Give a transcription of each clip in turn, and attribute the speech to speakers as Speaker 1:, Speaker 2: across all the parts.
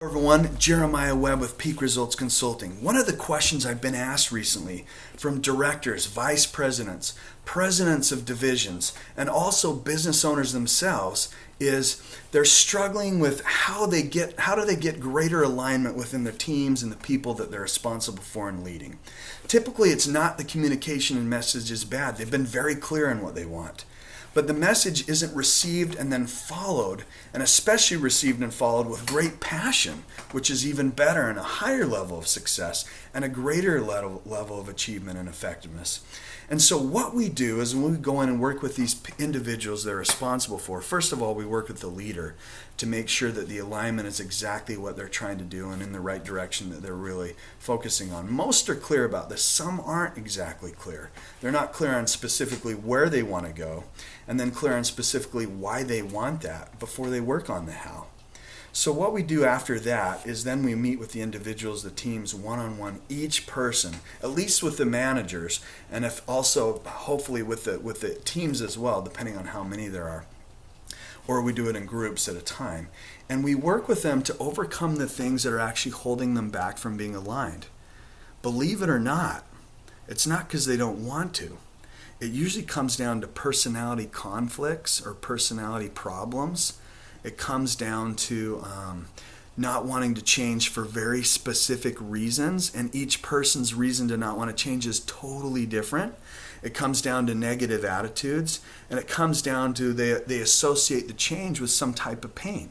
Speaker 1: Hello everyone, Jeremiah Webb with Peak Results Consulting. One of the questions I've been asked recently from directors, vice presidents, presidents of divisions, and also business owners themselves is they're struggling with how do they get greater alignment within their teams and the people that they're responsible for and leading. Typically, it's not the communication and message is bad. They've been very clear on what they want. But the message isn't received and then followed, and especially received and followed with great passion, which is even better and a higher level of success and a greater level of achievement and effectiveness. And so what we do is when we go in and work with these individuals they're responsible for, first of all, we work with the leader to make sure that the alignment is exactly what they're trying to do and in the right direction that they're really focusing on. Most are clear about this. Some aren't exactly clear. They're not clear on specifically where they want to go, and then clear on specifically why they want that before they work on the how. So what we do after that is then we meet with the individuals, the teams, one-on-one, each person, at least with the managers, and if also hopefully with the teams as well, depending on how many there are. Or we do it in groups at a time. And we work with them to overcome the things that are actually holding them back from being aligned. Believe it or not, it's not because they don't want to. It usually comes down to personality conflicts or personality problems. It comes down to not wanting to change for very specific reasons, and each person's reason to not want to change is totally different. It comes down to negative attitudes, and it comes down to they associate the change with some type of pain.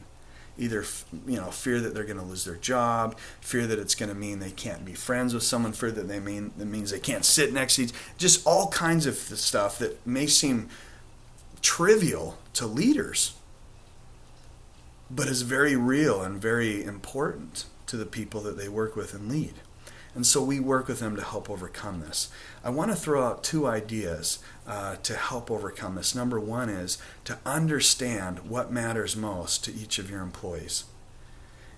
Speaker 1: Either fear that they're going to lose their job, fear that it's going to mean they can't be friends with someone, fear that that means they can't sit next to each, just all kinds of stuff that may seem trivial to leaders, but is very real and very important to the people that they work with and lead. And so we work with them to help overcome this. I want to throw out two ideas to help overcome this. Number one is to understand what matters most to each of your employees.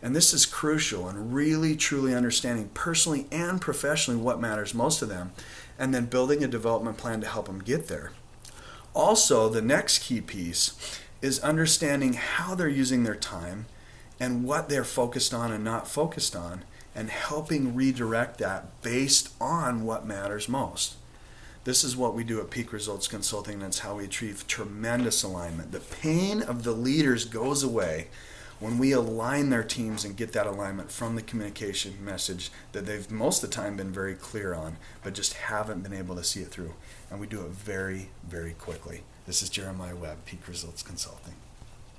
Speaker 1: And this is crucial in really truly understanding personally and professionally what matters most to them, and then building a development plan to help them get there. Also, the next key piece is understanding how they're using their time and what they're focused on and not focused on, and helping redirect that based on what matters most. This is what we do at Peak Results Consulting, and it's how we achieve tremendous alignment. The pain of the leaders goes away when we align their teams and get that alignment from the communication message that they've most of the time been very clear on, but just haven't been able to see it through. And we do it very, very quickly. This is Jeremiah Webb, Peak Results Consulting.